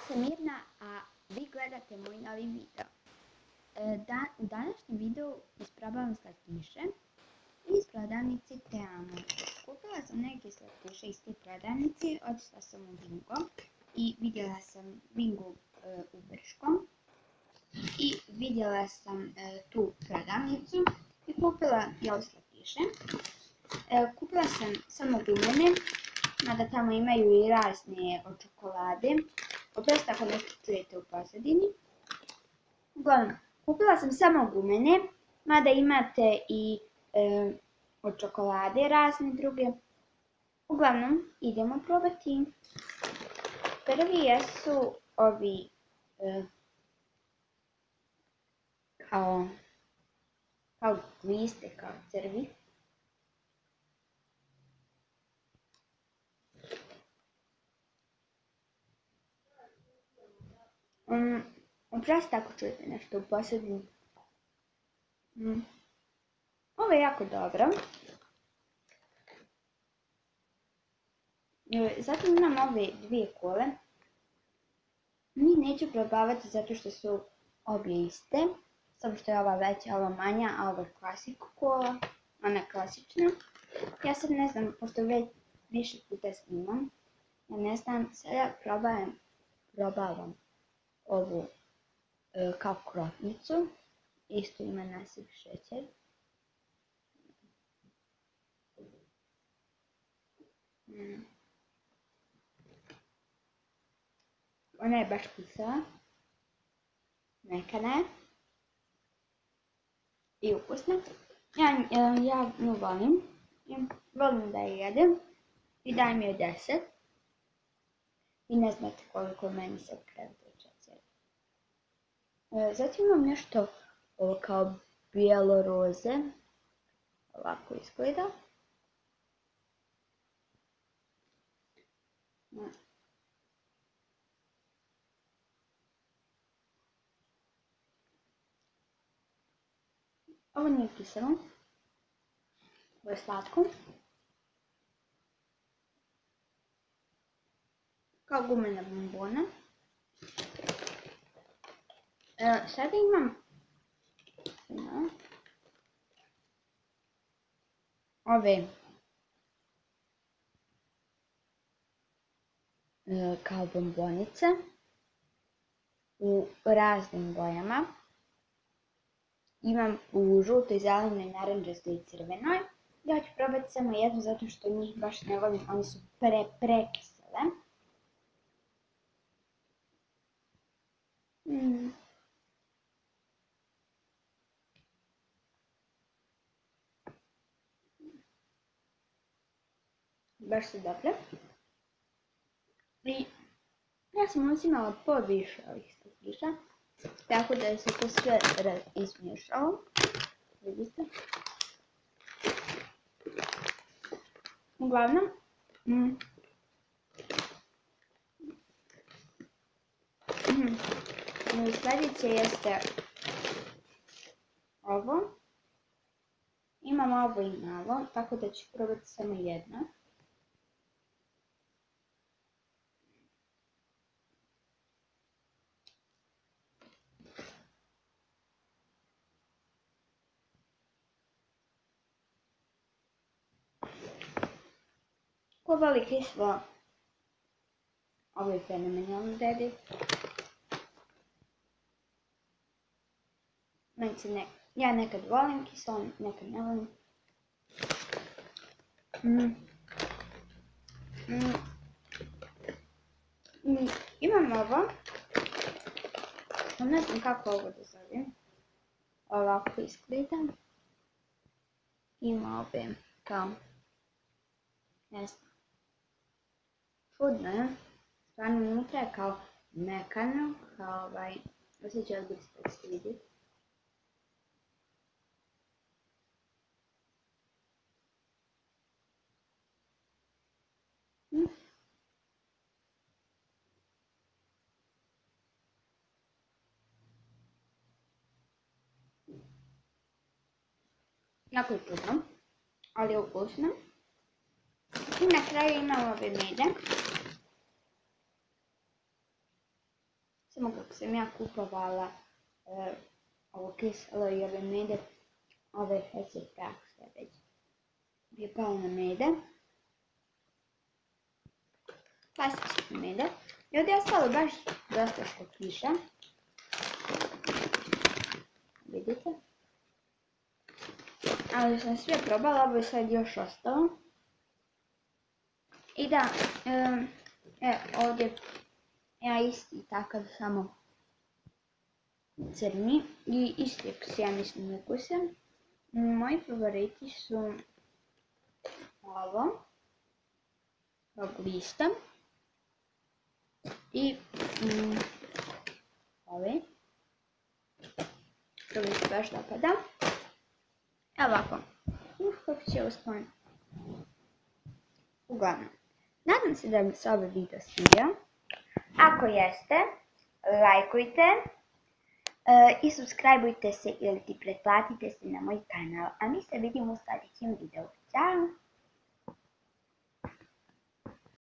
sam Mirna, a vi gledate moj novi video. U današnjem videu isprobavam slatkiše iz prodavnice Teamo. Kupila sam neke slatkiše iz te prodavnice, otišla sam u Bingo i vidjela sam Bingo u Brškom. I vidjela sam tu prodavnicu i kupila i ove slatkiše. Kupila sam samo gumene, mada tamo imaju i razne od čokolade. Oprosti ako nešto čujete u pozadini. Uglavnom, kupila sam samo gumene, mada imate i od čokolade razne druge. Uglavnom, idemo probati. Prvi jesu ovi kao gliste, kao crvi. Oprosti ako čujete nešto u pozadini. Ovo je jako dobro. Zatim imam ove dvije kole. Njih neću probavati zato što su obje iste. Samo što je ova veća, ova manja, a ova je klasik kola. Ona je klasična. Ja sad ne znam, pošto već više puta snimam. Ja ne znam, sada probavam ovu kao krofnicu. Isto ima nasip šećer. Ona je baš kisela. Mekana je. I ukusna. Ja nju volim. Volim da je jedem. I dajem joj 10. I ne znate koliko meni sad kreće. Zatim imam nešto kao bijelo roze. Ovako izgleda. Ovo nije kiselo. Ovo je slatko. Kao gumena bombona. Sada imam ove kao bombonice u raznim bojama. Imam u žutoj, zelenoj, narančastoj i crvenoj. Ja ću probati samo jednu zato što njih baš ne volim, oni su prekisele. Baš su dobre. I ja sam uzimala poviše ovih slatkiša, tako da je se to sve izmiješalo. Vidite. Uglavnom, sljedeće jeste ovo. Imam ovo i malo, tako da ću probati samo jedno. Ko voli kiselo, ovo je fenomenalno dedi. Ja nekad volim kiselo, nekad ne volim. Imam ovo. Ne znam kako ovo da zovem. Ovako izgleda. Ima ove kao, ne znam. Čudno je. Stvarno unutra je kao mekano, kao osjećaj da ste vidjeti. Jako je čudno, ali je ukusno. I na kraju imamo ove mede. Samo kako sam ja kupovala ovo kiselo i ove mede, ove hese prah sve već bi je palo na mede. Klasične mede. I ovdje je ostalo baš dosta slatkiša. Vidite? Ali sam sve probala, ovo je sad još ostalo. I da, ovdje ja isti takav, samo crni i isti ja mislim ukuse. Moji favoriti su ovo, ovog lista i ovi. To mi se baš dopada. Evo ovako. Kako će ovo skloniti. Uglavnom. Nadam se da mi se ovaj video svidio. Ako jeste, lajkujte i subscribeujte se ili pretplatite se na moj kanal. A mi se vidimo u sljedećem videu. Ćao!